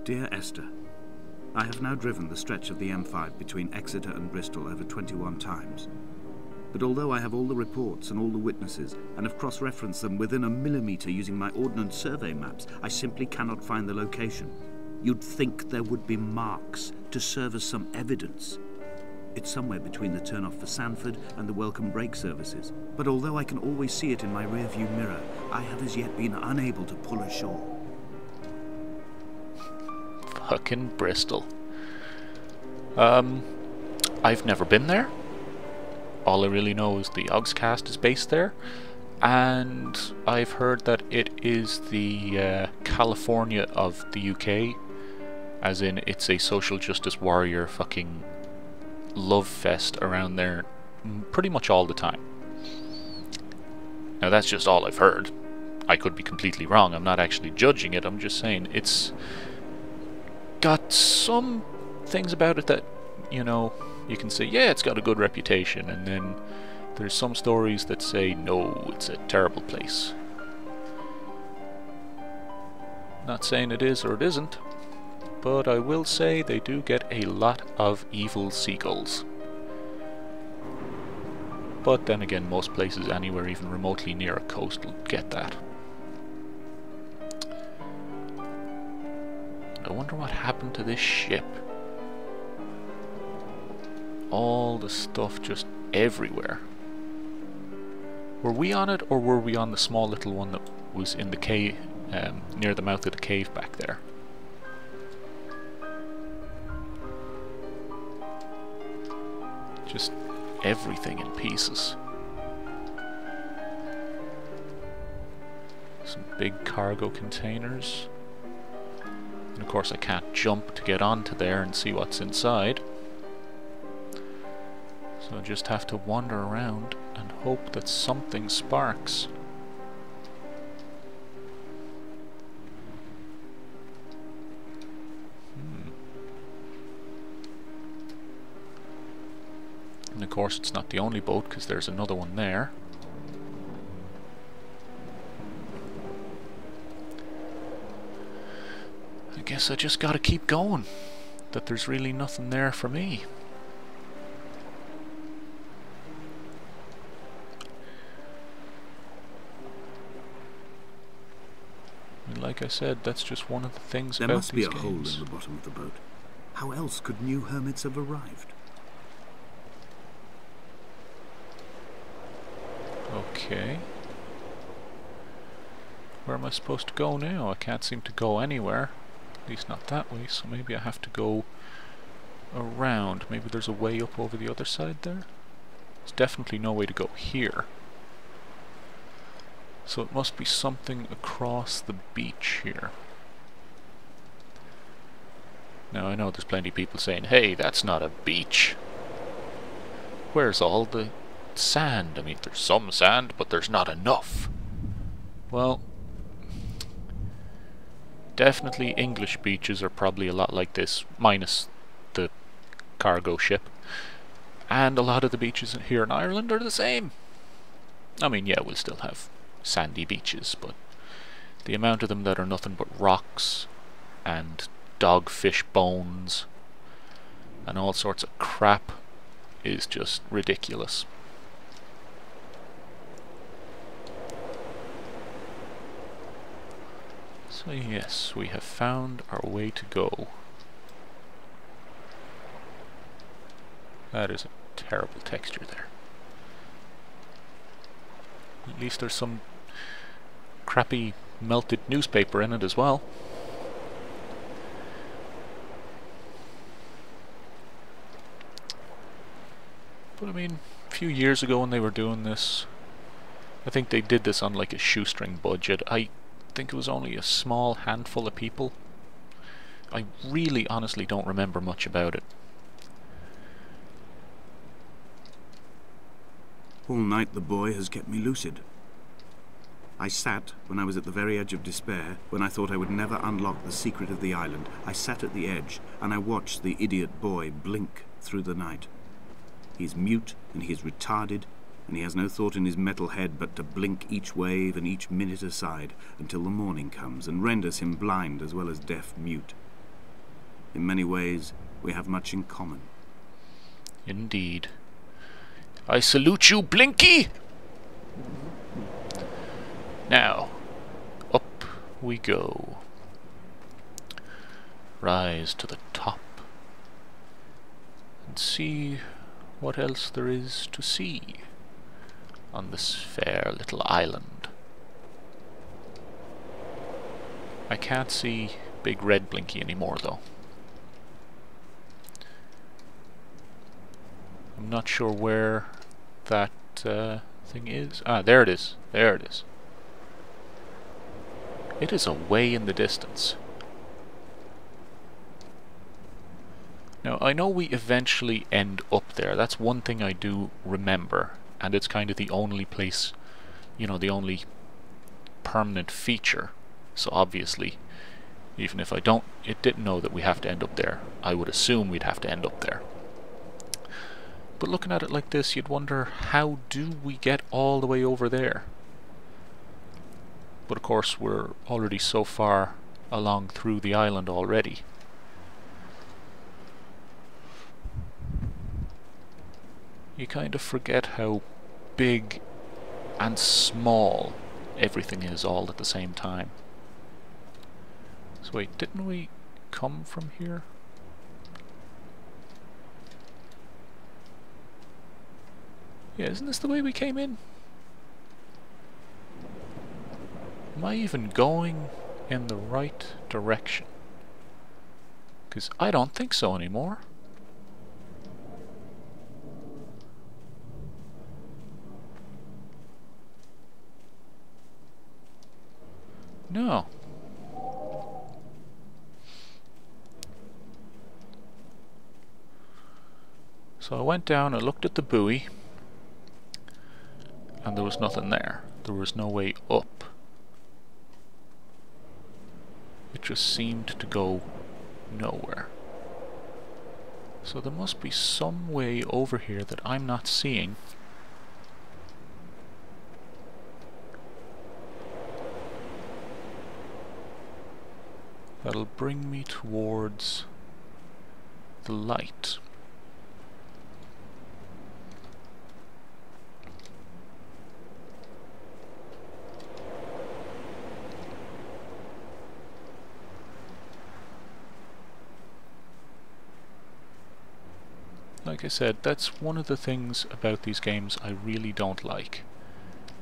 Dear Esther, I have now driven the stretch of the M5 between Exeter and Bristol over 21 times. But although I have all the reports and all the witnesses, and have cross-referenced them within a millimetre using my Ordnance Survey maps, I simply cannot find the location. You'd think there would be marks to serve as some evidence. It's somewhere between the turn-off for Sanford and the welcome brake services. But although I can always see it in my rear-view mirror, I have as yet been unable to pull ashore. Fucking Bristol. I've never been there. All I really know is the Ogscast is based there, and I've heard that it is the California of the UK, as in it's a social justice warrior fucking love fest around there pretty much all the time. Now that's just all I've heard. I could be completely wrong. I'm not actually judging it. I'm just saying it's got some things about it that, you know, you can say, yeah, it's got a good reputation, and then there's some stories that say, no, it's a terrible place. Not saying it is or it isn't, but I will say they do get a lot of evil seagulls. But then again, most places anywhere even remotely near a coast will get that. I wonder what happened to this ship. All the stuff just everywhere. Were we on it, or were we on the small little one that was in the cave, near the mouth of the cave back there? Just everything in pieces. Some big cargo containers. And of course I can't jump to get onto there and see what's inside. So I just have to wander around and hope that something sparks. And of course it's not the only boat, because there's another one there. I guess I just gotta keep going. That there's really nothing there for me. And like I said, that's just one of the things there about these games. There must be a hole in the bottom of the boat. How else could new hermits have arrived? Okay. Where am I supposed to go now? I can't seem to go anywhere. At least not that way, so maybe I have to go around. Maybe there's a way up over the other side there? There's definitely no way to go here. So it must be something across the beach here. Now I know there's plenty of people saying, hey, that's not a beach. Where's all the sand? I mean, there's some sand, but there's not enough. Well, definitely English beaches are probably a lot like this, minus the cargo ship. And a lot of the beaches here in Ireland are the same. I mean, yeah, we'll still have sandy beaches, but the amount of them that are nothing but rocks and dogfish bones and all sorts of crap is just ridiculous. So yes, we have found our way to go. That is a terrible texture there. At least there's some crappy melted newspaper in it as well. But I mean, a few years ago when they were doing this, I think they did this on like a shoestring budget. I think it was only a small handful of people. I really honestly don't remember much about it. All night the boy has kept me lucid. I sat when I was at the very edge of despair, when I thought I would never unlock the secret of the island. I sat at the edge and I watched the idiot boy blink through the night. He's mute and he is retarded, and he has no thought in his metal head but to blink each wave and each minute aside until the morning comes and renders him blind as well as deaf mute. In many ways, we have much in common. Indeed. I salute you, Blinky! Now, up we go. Rise to the top and see what else there is to see on this fair little island. I can't see big red Blinky anymore though. I'm not sure where that thing is. Ah, there it is. There it is. It is away in the distance. Now, I know we eventually end up there. That's one thing I do remember. And it's kind of the only place, you know, the only permanent feature. So obviously, even if I didn't know that we have to end up there, I would assume we'd have to end up there. But looking at it like this, you'd wonder, how do we get all the way over there? But of course, we're already so far along through the island already. You kind of forget how big and small everything is all at the same time. So wait, didn't we come from here? Yeah, isn't this the way we came in? Am I even going in the right direction? Because I don't think so anymore. No. So I went down, I looked at the buoy, and there was nothing there. There was no way up. It just seemed to go nowhere. So there must be some way over here that I'm not seeing. That'll bring me towards the light. Like I said, that's one of the things about these games I really don't like.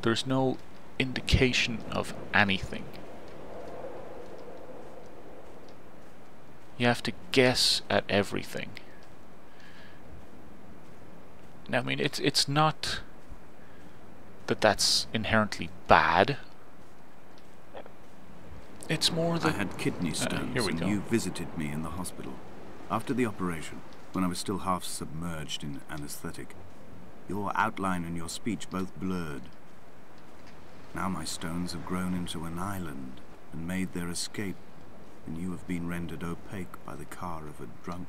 There's no indication of anything. You have to guess at everything. Now, I mean, it's not that that's inherently bad. It's more that I had kidney stones and you visited me in the hospital. After the operation, when I was still half submerged in anesthetic, your outline and your speech both blurred. Now my stones have grown into an island and made their escape, and you have been rendered opaque by the car of a drunk.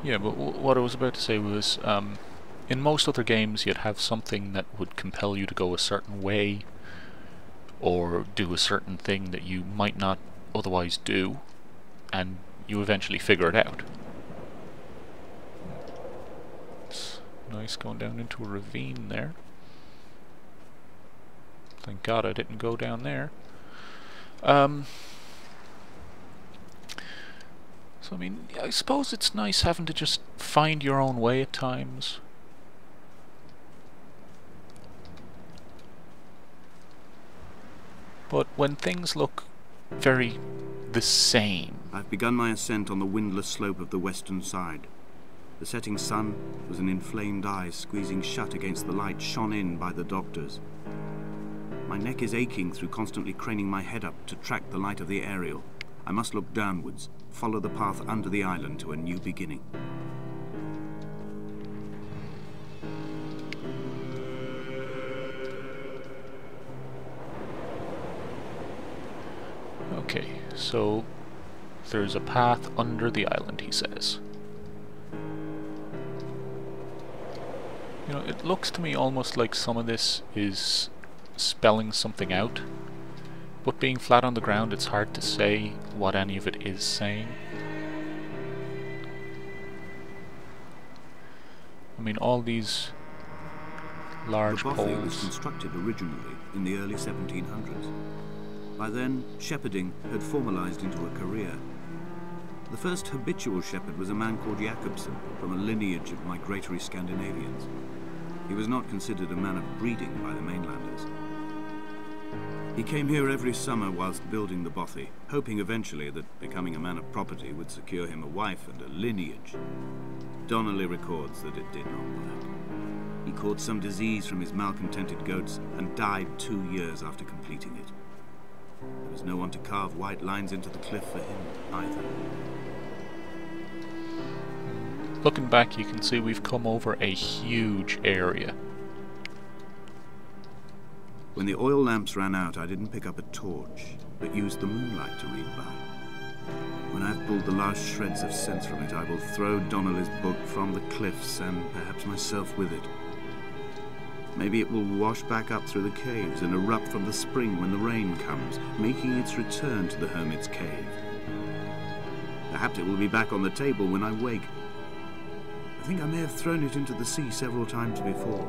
Yeah, but what I was about to say was, in most other games you'd have something that would compel you to go a certain way, or do a certain thing that you might not otherwise do, and you eventually figure it out. It's nice going down into a ravine there. Thank God I didn't go down there. So I mean, I suppose it's nice having to just find your own way at times. But when things look very the same... I've begun my ascent on the windless slope of the western side. The setting sun was an inflamed eye squeezing shut against the light shone in by the doctors. My neck is aching through constantly craning my head up to track the light of the aerial. I must look downwards, follow the path under the island to a new beginning. Okay, so there's a path under the island, he says. You know, it looks to me almost like some of this is spelling something out, but being flat on the ground, it's hard to say what any of it is saying. I mean, all these large poles... The bothy was poles... constructed originally in the early 1700s. By then, shepherding had formalized into a career. The first habitual shepherd was a man called Jakobsen, from a lineage of migratory Scandinavians. He was not considered a man of breeding by the mainlanders. He came here every summer whilst building the bothy, hoping eventually that becoming a man of property would secure him a wife and a lineage. Donnelly records that it did not work. He caught some disease from his malcontented goats and died 2 years after completing it. There was no one to carve white lines into the cliff for him either. Looking back, you can see we've come over a huge area. When the oil lamps ran out, I didn't pick up a torch, but used the moonlight to read by. When I've pulled the last shreds of sense from it, I will throw Donnelly's book from the cliffs and perhaps myself with it. Maybe it will wash back up through the caves and erupt from the spring when the rain comes, making its return to the hermit's cave. Perhaps it will be back on the table when I wake. I think I may have thrown it into the sea several times before.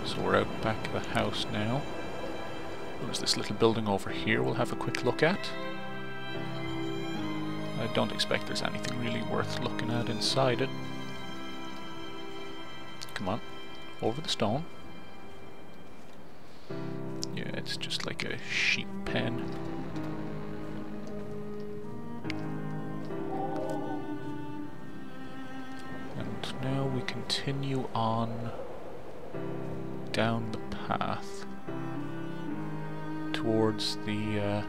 So we're out back of the house now. There's this little building over here we'll have a quick look at. I don't expect there's anything really worth looking at inside it. Come on, over the stone. Yeah, it's just like a sheep pen. And now we continue on down the path towards the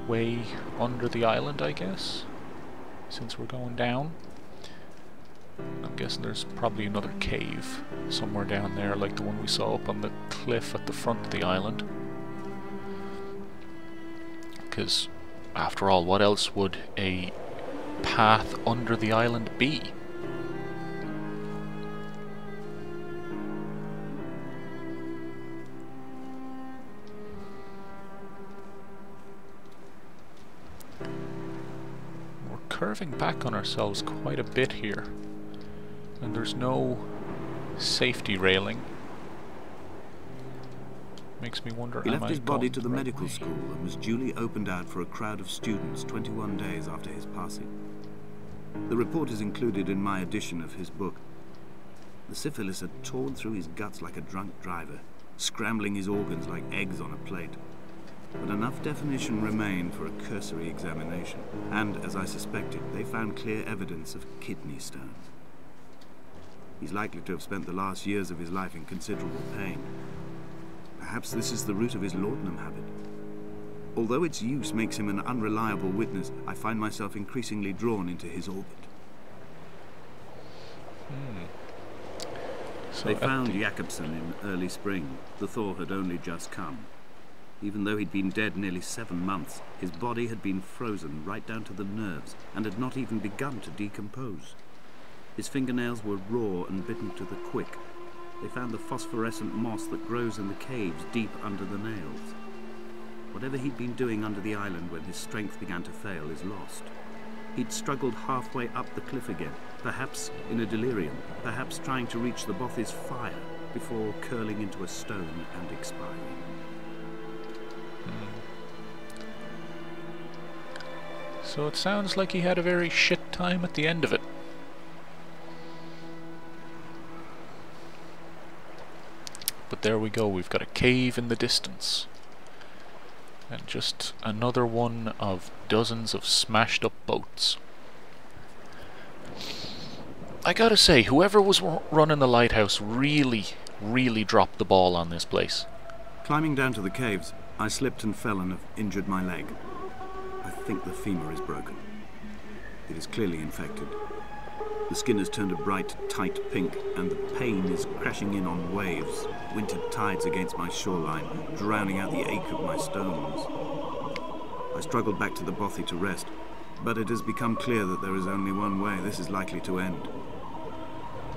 way under the island, I guess, since we're going down. I'm guessing there's probably another cave somewhere down there, like the one we saw up on the cliff at the front of the island. Because, after all, what else would a path under the island be? Curving back on ourselves quite a bit here, and there's no safety railing. Makes me wonder. He left his body to the medical school and was duly opened out for a crowd of students 21 days after his passing. The report is included in my edition of his book. The syphilis had torn through his guts like a drunk driver, scrambling his organs like eggs on a plate. But enough definition remained for a cursory examination, and, as I suspected, they found clear evidence of kidney stones. He's likely to have spent the last years of his life in considerable pain. Perhaps this is the root of his laudanum habit. Although its use makes him an unreliable witness, I find myself increasingly drawn into his orbit. So they found Jakobsen in early spring. The thaw had only just come. Even though he'd been dead nearly 7 months, his body had been frozen right down to the nerves and had not even begun to decompose. His fingernails were raw and bitten to the quick. They found the phosphorescent moss that grows in the caves deep under the nails. Whatever he'd been doing under the island when his strength began to fail is lost. He'd struggled halfway up the cliff again, perhaps in a delirium, perhaps trying to reach the bothy's fire before curling into a stone and expiring. So it sounds like he had a very shit time at the end of it. But there we go, we've got a cave in the distance. And just another one of dozens of smashed up boats. I gotta say, whoever was running the lighthouse really dropped the ball on this place. Climbing down to the caves, I slipped and fell and have injured my leg. I think the femur is broken. It is clearly infected. The skin has turned a bright, tight pink, and the pain is crashing in on waves, winter tides against my shoreline, drowning out the ache of my stones. I struggled back to the bothy to rest, but it has become clear that there is only one way this is likely to end.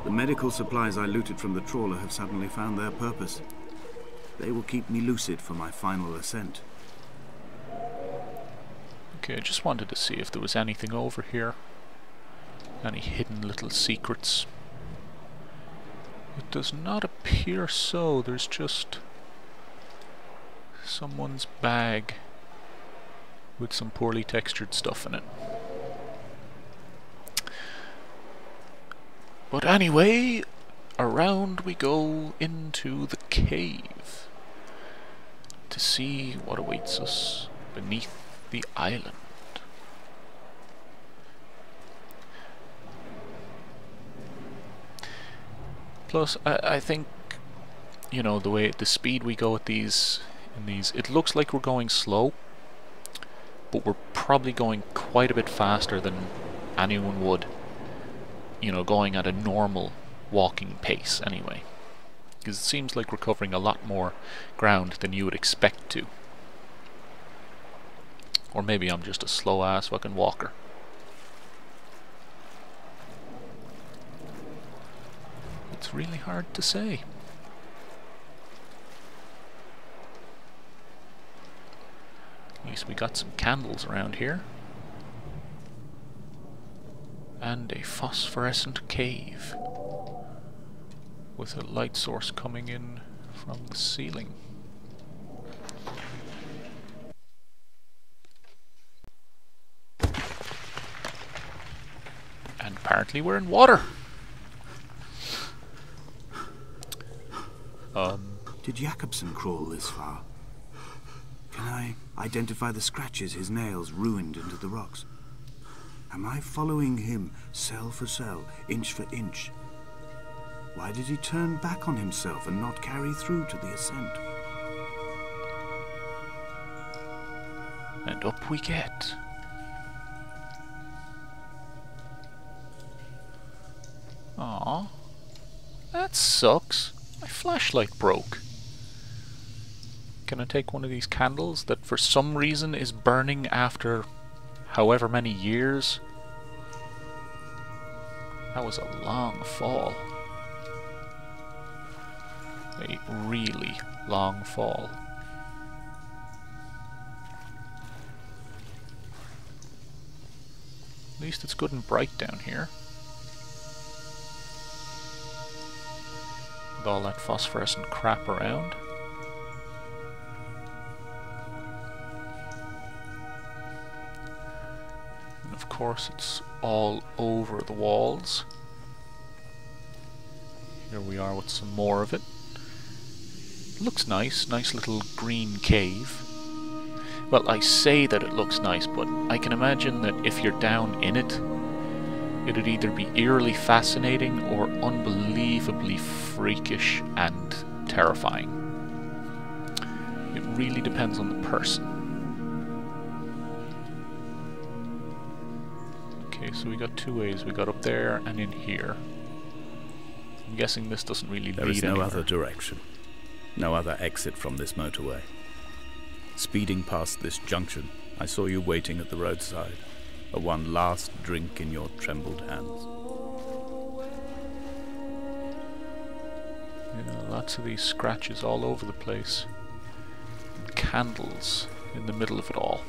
The medical supplies I looted from the trawler have suddenly found their purpose. They will keep me lucid for my final ascent. Okay, I just wanted to see if there was anything over here. Any hidden little secrets. It does not appear so. There's just someone's bag with some poorly textured stuff in it. But anyway, around we go into the cave to see what awaits us beneath the island. Plus, I think, you know, the speed we go at these, it looks like we're going slow, but we're probably going quite a bit faster than anyone would, you know, going at a normal walking pace anyway. Because it seems like we're covering a lot more ground than you would expect to. Or maybe I'm just a slow-ass fucking walker. It's really hard to say. At least we got some candles around here. And a phosphorescent cave with a light source coming in from the ceiling. And apparently we're in water. Did Jakobsen crawl this far? Can I identify the scratches his nails ruined into the rocks? Am I following him cell for cell, inch for inch? Why did he turn back on himself and not carry through to the ascent? And up we get. Aw, that sucks. My flashlight broke. Can I take one of these candles that for some reason is burning after however many years? That was a long fall. A really long fall. At least it's good and bright down here. With all that phosphorescent crap around. And of course it's all over the walls. Here we are with some more of it. Looks nice, nice little green cave. Well, I say that it looks nice, but I can imagine that if you're down in it, it'd either be eerily fascinating or unbelievably freakish and terrifying. It really depends on the person. Okay, so we got two ways. We got up there and in here. I'm guessing this doesn't really lead anywhere. There is no other direction. No other exit from this motorway. Speeding past this junction, I saw you waiting at the roadside, a one last drink in your trembled hands. You know, lots of these scratches all over the place. And candles in the middle of it all.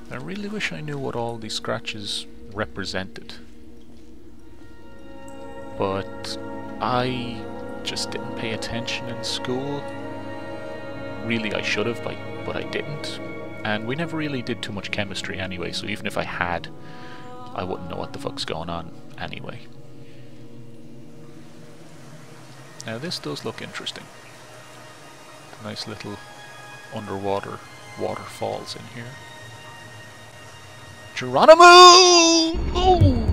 I really wish I knew what all these scratches represented. But I just didn't pay attention in school. Really, I should have, but I didn't. And we never really did too much chemistry anyway, so even if I had, I wouldn't know what the fuck's going on anyway. Now this does look interesting. Nice little underwater waterfalls in here. Geronimo! Oh!